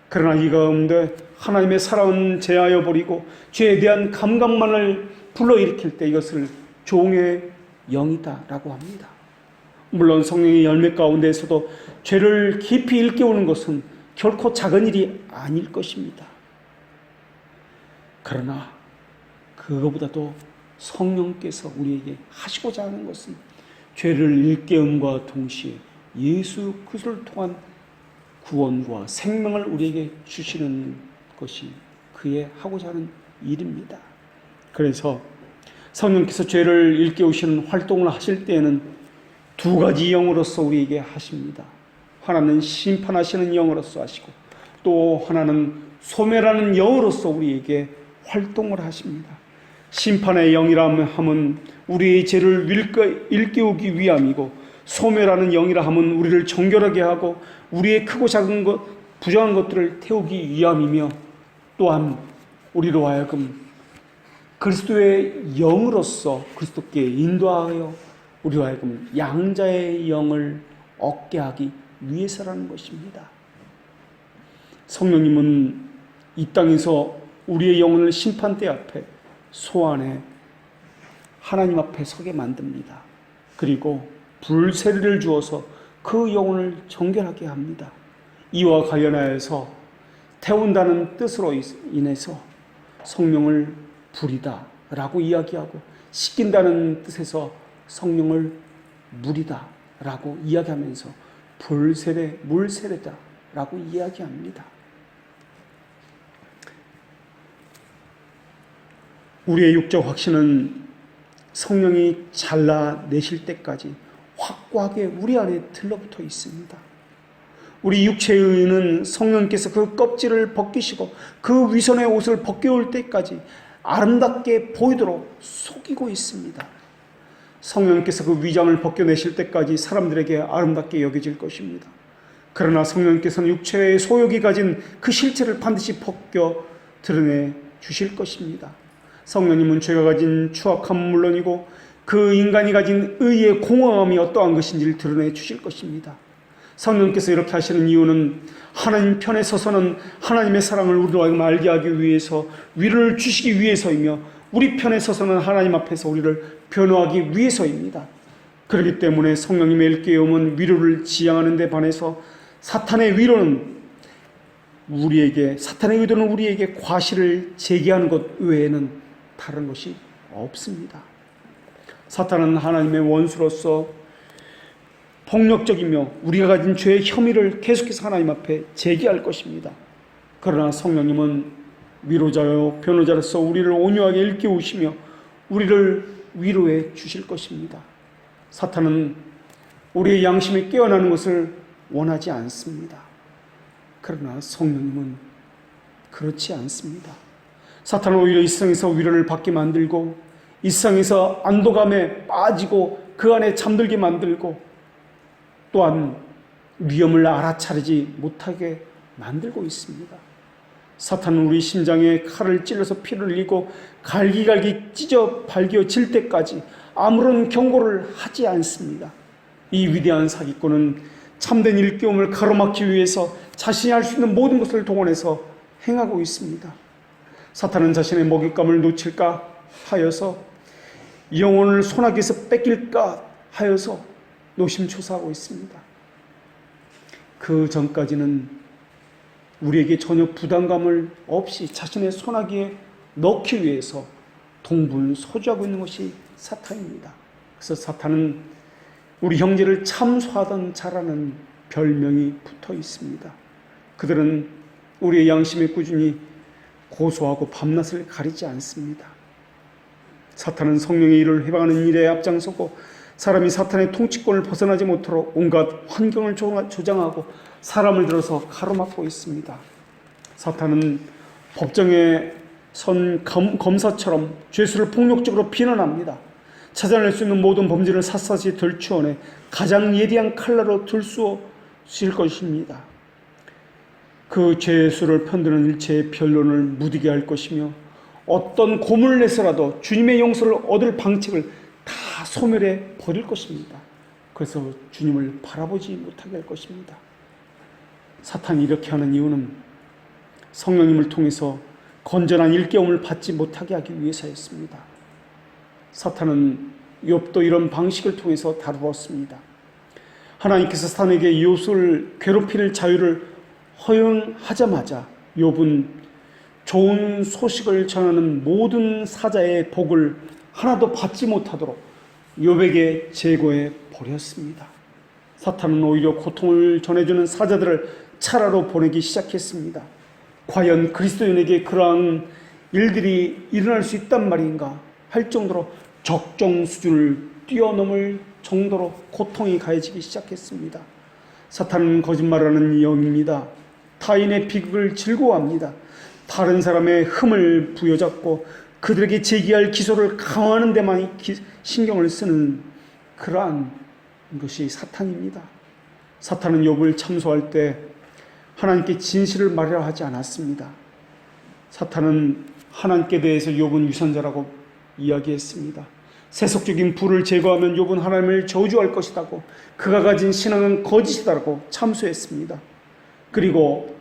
그러나 이 가운데 하나님의 사랑은 제하여 버리고 죄에 대한 감각만을 불러일으킬 때 이것을 종의 영이다라고 합니다. 물론 성령의 열매 가운데에서도 죄를 깊이 일깨우는 것은 결코 작은 일이 아닐 것입니다. 그러나 그거보다도 성령께서 우리에게 하시고자 하는 것은 죄를 일깨움과 동시에 예수 그리스도를 통한 구원과 생명을 우리에게 주시는 것이 그의 하고자 하는 일입니다. 그래서 성령께서 죄를 일깨우시는 활동을 하실 때에는 두 가지 영으로서 우리에게 하십니다. 하나는 심판하시는 영으로서 하시고 또 하나는 소멸하는 영으로서 우리에게 활동을 하십니다. 심판의 영이라 함은 우리의 죄를 일깨우기 위함이고, 소멸하는 영이라 함은 우리를 정결하게 하고 우리의 크고 작은 것, 부정한 것들을 태우기 위함이며, 또한 우리로 하여금 그리스도의 영으로서 그리스도께 인도하여 우리로 하여금 양자의 영을 얻게 하기 위해서라는 것입니다. 성령님은 이 땅에서 우리의 영혼을 심판대 앞에 소환해 하나님 앞에 서게 만듭니다. 그리고 불세례를 주어서 그 영혼을 정결하게 합니다. 이와 관련하여서 태운다는 뜻으로 인해서 성령을 불이다 라고 이야기하고, 씻긴다는 뜻에서 성령을 물이다 라고 이야기하면서 불세례, 물세례다 라고 이야기합니다. 우리의 육적 확신은 성령이 잘라내실 때까지 확고하게 우리 안에 들러붙어 있습니다. 우리 육체의 의는 성령께서 그 껍질을 벗기시고 그 위선의 옷을 벗겨올 때까지 아름답게 보이도록 속이고 있습니다. 성령께서 그 위장을 벗겨내실 때까지 사람들에게 아름답게 여겨질 것입니다. 그러나 성령께서는 육체의 소욕이 가진 그 실체를 반드시 벗겨 드러내 주실 것입니다. 성령님은 죄가 가진 추악함은 물론이고 그 인간이 가진 의의 공허함이 어떠한 것인지를 드러내 주실 것입니다. 성령께서 이렇게 하시는 이유는 하나님 편에 서서는 하나님의 사랑을 우리로 하여금 알게 하기 위해서, 위로를 주시기 위해서이며, 우리 편에 서서는 하나님 앞에서 우리를 변호하기 위해서입니다. 그렇기 때문에 성령님의 일깨움은 위로를 지향하는 데 반해서 사탄의 의도는 우리에게 과실을 제기하는 것 외에는 다른 것이 없습니다. 사탄은 하나님의 원수로서 폭력적이며 우리가 가진 죄의 혐의를 계속해서 하나님 앞에 제기할 것입니다. 그러나 성령님은 위로자요 변호자로서 우리를 온유하게 일깨우시며 우리를 위로해 주실 것입니다. 사탄은 우리의 양심이 깨어나는 것을 원하지 않습니다. 그러나 성령님은 그렇지 않습니다. 사탄은 오히려 이 세상에서 위로를 받게 만들고, 이 세상에서 안도감에 빠지고 그 안에 잠들게 만들고, 또한 위험을 알아차리지 못하게 만들고 있습니다. 사탄은 우리 심장에 칼을 찔러서 피를 흘리고 갈기갈기 찢어 발겨질 때까지 아무런 경고를 하지 않습니다. 이 위대한 사기꾼은 참된 일깨움을 가로막기 위해서 자신이 할 수 있는 모든 것을 동원해서 행하고 있습니다. 사탄은 자신의 먹잇감을 놓칠까 하여서, 영혼을 소나기에서 뺏길까 하여서 노심초사하고 있습니다. 그 전까지는 우리에게 전혀 부담감을 없이 자신의 소나기에 넣기 위해서 동분서주하고 있는 것이 사탄입니다. 그래서 사탄은 우리 형제를 참소하던 자라는 별명이 붙어 있습니다. 그들은 우리의 양심에 꾸준히 고소하고 밤낮을 가리지 않습니다. 사탄은 성령의 일을 해방하는 일에 앞장서고, 사람이 사탄의 통치권을 벗어나지 못하도록 온갖 환경을 조장하고 사람을 들어서 가로막고 있습니다. 사탄은 법정에 선 검사처럼 죄수를 폭력적으로 비난합니다. 찾아낼 수 있는 모든 범죄를 샅샅이 들추어내 가장 예리한 칼날로 들쑤실 것입니다. 그 죄의 수를 편드는 일체의 변론을 무디게 할 것이며 어떤 고문을 내서라도 주님의 용서를 얻을 방책을 다 소멸해 버릴 것입니다. 그래서 주님을 바라보지 못하게 할 것입니다. 사탄이 이렇게 하는 이유는 성령님을 통해서 건전한 일깨움을 받지 못하게 하기 위해서였습니다. 사탄은 욥도 이런 방식을 통해서 다루었습니다. 하나님께서 사탄에게 욥을 괴롭힐 자유를 허용하자마자 욥은 좋은 소식을 전하는 모든 사자의 복을 하나도 받지 못하도록 욥에게 제거해 버렸습니다. 사탄은 오히려 고통을 전해주는 사자들을 차라로 보내기 시작했습니다. 과연 그리스도인에게 그러한 일들이 일어날 수 있단 말인가 할 정도로 적정 수준을 뛰어넘을 정도로 고통이 가해지기 시작했습니다. 사탄은 거짓말하는 영입니다. 타인의 비극을 즐거워합니다. 다른 사람의 흠을 부여잡고 그들에게 제기할 기소를 강화하는 데만 신경을 쓰는 그러한 것이 사탄입니다. 사탄은 욥을 참소할 때 하나님께 진실을 말하려 하지 않았습니다. 사탄은 하나님께 대해서 욥은 유선자라고 이야기했습니다. 세속적인 불을 제거하면 욥은 하나님을 저주할 것이라고, 그가 가진 신앙은 거짓이다라고 참소했습니다. 그리고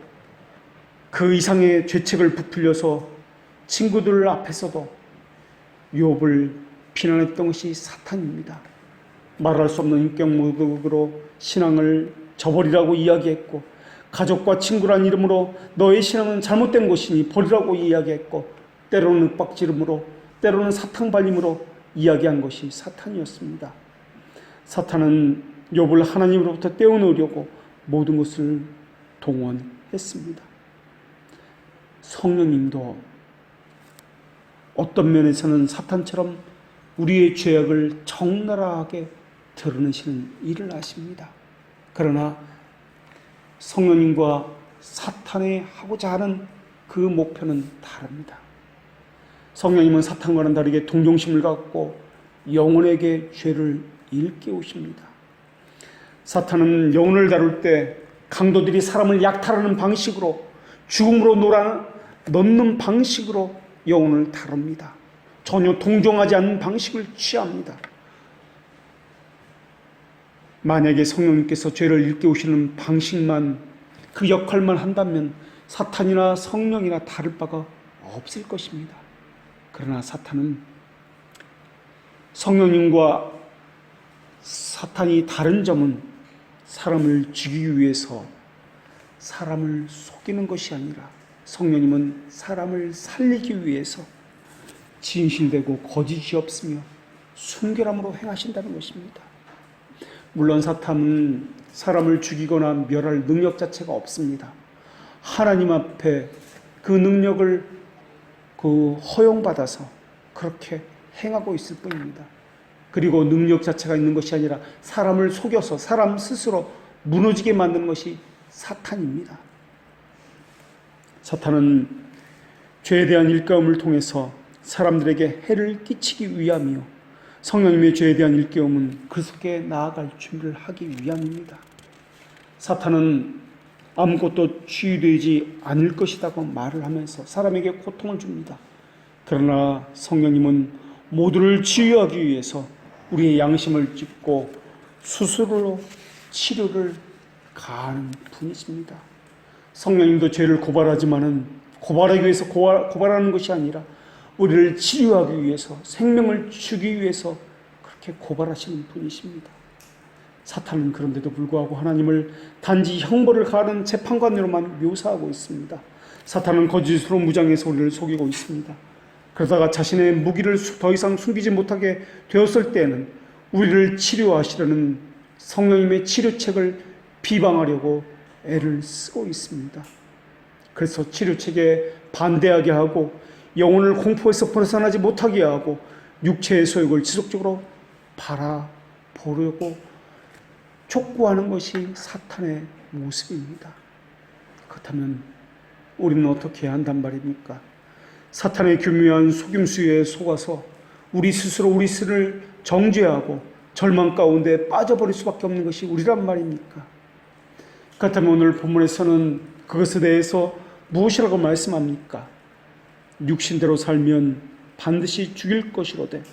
그 이상의 죄책을 부풀려서 친구들 앞에서도 욥을 비난했던 것이 사탄입니다. 말할 수 없는 인격 모독으로 신앙을 저버리라고 이야기했고, 가족과 친구란 이름으로 너의 신앙은 잘못된 것이니 버리라고 이야기했고, 때로는 윽박지름으로, 때로는 사탕발림으로 이야기한 것이 사탄이었습니다. 사탄은 욥을 하나님으로부터 떼어놓으려고 모든 것을 동원했습니다. 성령님도 어떤 면에서는 사탄처럼 우리의 죄악을 적나라하게 드러내시는 일을 하십니다. 그러나 성령님과 사탄이 하고자 하는 그 목표는 다릅니다. 성령님은 사탄과는 다르게 동정심을 갖고 영혼에게 죄를 일깨우십니다. 사탄은 영혼을 다룰 때 강도들이 사람을 약탈하는 방식으로, 죽음으로 넣는 방식으로 영혼을 다룹니다. 전혀 동정하지 않는 방식을 취합니다. 만약에 성령님께서 죄를 일깨우시는 방식만, 그 역할만 한다면 사탄이나 성령이나 다를 바가 없을 것입니다. 그러나 사탄은 성령님과 사탄이 다른 점은 사람을 죽이기 위해서 사람을 속이는 것이 아니라, 성령님은 사람을 살리기 위해서 진실되고 거짓이 없으며 순결함으로 행하신다는 것입니다. 물론 사탄은 사람을 죽이거나 멸할 능력 자체가 없습니다. 하나님 앞에 그 능력을 허용받아서 그렇게 행하고 있을 뿐입니다. 그리고 능력 자체가 있는 것이 아니라 사람을 속여서 사람 스스로 무너지게 만드는 것이 사탄입니다. 사탄은 죄에 대한 일깨움을 통해서 사람들에게 해를 끼치기 위함이요, 성령님의 죄에 대한 일깨움은 그리스도께 나아갈 준비를 하기 위함입니다. 사탄은 아무것도 치유되지 않을 것이라고 말을 하면서 사람에게 고통을 줍니다. 그러나 성령님은 모두를 치유하기 위해서 우리의 양심을 짚고 수술로 치료를 가하는 분이십니다. 성령님도 죄를 고발하지만은 고발하기 위해서 고발하는 것이 아니라 우리를 치료하기 위해서, 생명을 주기 위해서 그렇게 고발하시는 분이십니다. 사탄은 그런데도 불구하고 하나님을 단지 형벌을 가하는 재판관으로만 묘사하고 있습니다. 사탄은 거짓으로 무장해서 우리를 속이고 있습니다. 그러다가 자신의 무기를 더 이상 숨기지 못하게 되었을 때에는 우리를 치료하시려는 성령님의 치료책을 비방하려고 애를 쓰고 있습니다. 그래서 치료책에 반대하게 하고 영혼을 공포에서 벗어나지 못하게 하고 육체의 소욕을 지속적으로 바라보려고 촉구하는 것이 사탄의 모습입니다. 그렇다면 우리는 어떻게 해야 한단 말입니까? 사탄의 교묘한 속임수에 속아서 우리 스스로 우리 스스로를 정죄하고 절망 가운데 빠져버릴 수밖에 없는 것이 우리란 말입니까? 그렇다면 오늘 본문에서는 그것에 대해서 무엇이라고 말씀합니까? 육신대로 살면 반드시 죽일 것이로되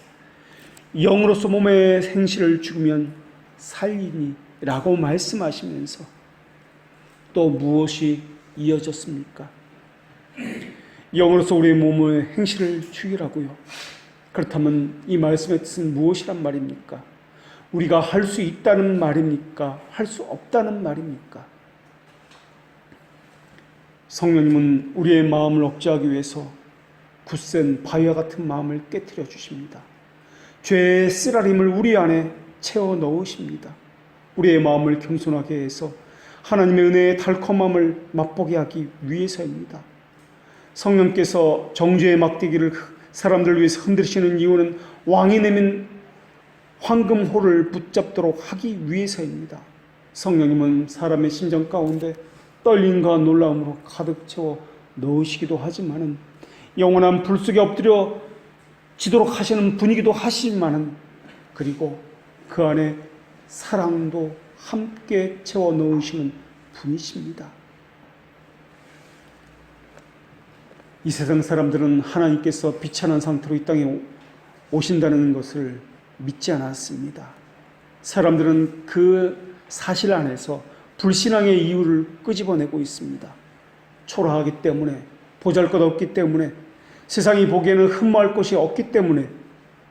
영으로서 몸의 행실을 죽으면 살리니 라고 말씀하시면서 또 무엇이 이어졌습니까? 영으로서 우리의 몸의 행실을 죽이라고요. 그렇다면 이 말씀의 뜻은 무엇이란 말입니까? 우리가 할 수 있다는 말입니까? 할 수 없다는 말입니까? 성령님은 우리의 마음을 억제하기 위해서 굳센 바위와 같은 마음을 깨트려 주십니다. 죄의 쓰라림을 우리 안에 채워 넣으십니다. 우리의 마음을 겸손하게 해서 하나님의 은혜의 달콤함을 맛보게 하기 위해서입니다. 성령께서 정죄의 막대기를 사람들을 위해서 흔들시는 이유는 왕이 내민 황금호를 붙잡도록 하기 위해서입니다. 성령님은 사람의 심정 가운데 떨림과 놀라움으로 가득 채워 넣으시기도 하지만은 영원한 불 속에 엎드려 지도록 하시는 분이기도 하시지만은 그리고 그 안에 사랑도 함께 채워 넣으시는 분이십니다. 이 세상 사람들은 하나님께서 비천한 상태로 이 땅에 오신다는 것을 믿지 않았습니다. 사람들은 그 사실 안에서 불신앙의 이유를 끄집어내고 있습니다. 초라하기 때문에, 보잘것없기 때문에, 세상이 보기에는 흠모할 것이 없기 때문에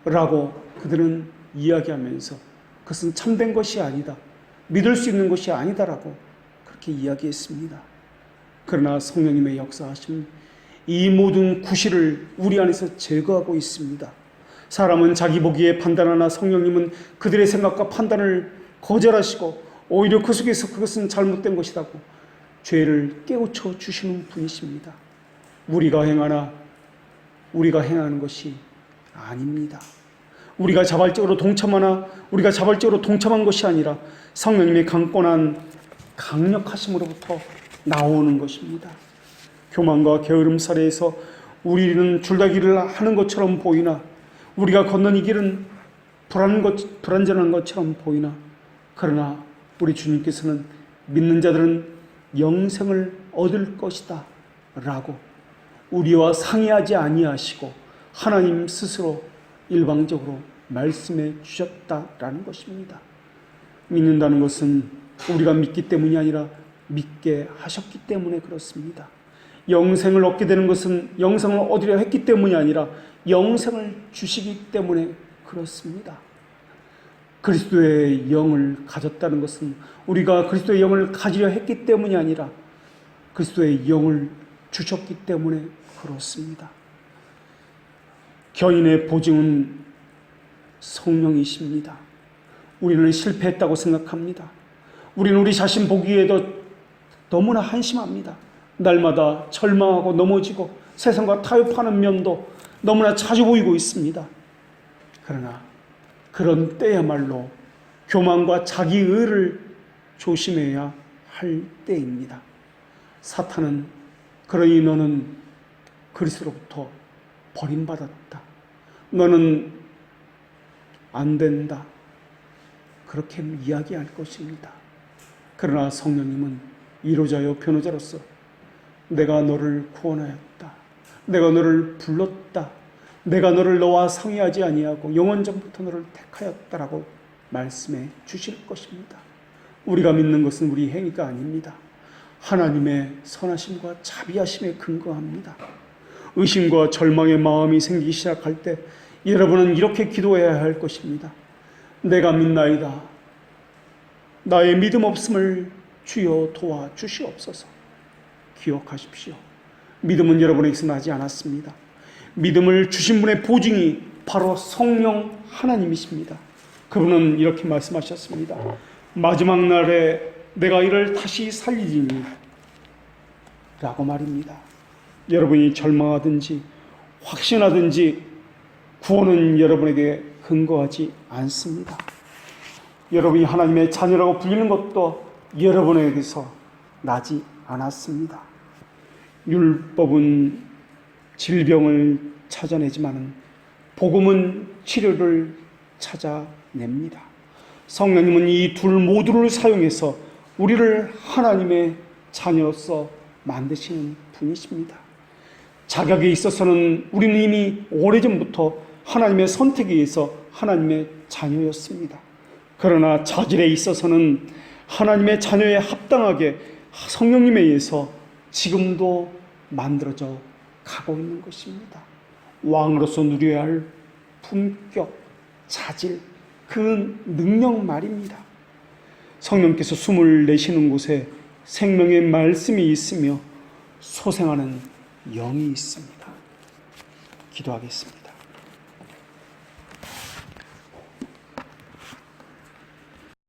라고 그들은 이야기하면서 그것은 참된 것이 아니다, 믿을 수 있는 것이 아니다라고 그렇게 이야기했습니다. 그러나 성령님의 역사하심 이 모든 구실을 우리 안에서 제거하고 있습니다. 사람은 자기 보기에 판단하나 성령님은 그들의 생각과 판단을 거절하시고 오히려 그 속에서 그것은 잘못된 것이라고 죄를 깨우쳐 주시는 분이십니다. 우리가 행하는 것이 아닙니다. 우리가 자발적으로 동참하나 우리가 자발적으로 동참한 것이 아니라 성령님의 강권한 강력하심으로부터 나오는 것입니다. 교만과 게으름살에서 우리는 줄다기를 하는 것처럼 보이나 우리가 걷는 이 길은 불완전한 것처럼 보이나 그러나 우리 주님께서는 믿는 자들은 영생을 얻을 것이다 라고 우리와 상의하지 아니하시고 하나님 스스로 일방적으로 말씀해 주셨다라는 것입니다. 믿는다는 것은 우리가 믿기 때문이 아니라 믿게 하셨기 때문에 그렇습니다. 영생을 얻게 되는 것은 영생을 얻으려 했기 때문이 아니라 영생을 주시기 때문에 그렇습니다. 그리스도의 영을 가졌다는 것은 우리가 그리스도의 영을 가지려 했기 때문이 아니라 그리스도의 영을 주셨기 때문에 그렇습니다. 견인의 보증은 성령이십니다. 우리는 실패했다고 생각합니다. 우리는 우리 자신 보기에도 너무나 한심합니다. 날마다 절망하고 넘어지고 세상과 타협하는 면도 너무나 자주 보이고 있습니다. 그러나 그런 때야말로 교만과 자기의를 조심해야 할 때입니다. 사탄은 그러니 너는 그리스도로부터 버림받았다, 너는 안 된다, 그렇게 이야기할 것입니다. 그러나 성령님은 위로자요 변호자로서 내가 너를 구원하였다, 내가 너를 불렀다, 내가 너를 너와 상의하지 아니하고 영원전부터 너를 택하였다라고 말씀해 주실 것입니다. 우리가 믿는 것은 우리 행위가 아닙니다. 하나님의 선하심과 자비하심에 근거합니다. 의심과 절망의 마음이 생기기 시작할 때 여러분은 이렇게 기도해야 할 것입니다. 내가 믿나이다. 나의 믿음 없음을 주여 도와 주시옵소서. 기억하십시오. 믿음은 여러분에게서 나지 않았습니다. 믿음을 주신 분의 보증이 바로 성령 하나님이십니다. 그분은 이렇게 말씀하셨습니다. 마지막 날에 내가 이를 다시 살리리니 라고 말입니다. 여러분이 절망하든지 확신하든지 구원은 여러분에게 근거하지 않습니다. 여러분이 하나님의 자녀라고 불리는 것도 여러분에게서 나지 않았습니다. 율법은 질병을 찾아내지만은 복음은 치료를 찾아냅니다. 성령님은 이 둘 모두를 사용해서 우리를 하나님의 자녀로서 만드시는 분이십니다. 자격에 있어서는 우리는 이미 오래전부터 하나님의 선택에 의해서 하나님의 자녀였습니다. 그러나 자질에 있어서는 하나님의 자녀에 합당하게 성령님에 의해서 지금도 만들어져 가고 있는 것입니다. 왕으로서 누려야 할 품격, 자질, 그 능력 말입니다. 성령께서 숨을 내쉬는 곳에 생명의 말씀이 있으며 소생하는 영이 있습니다. 기도하겠습니다.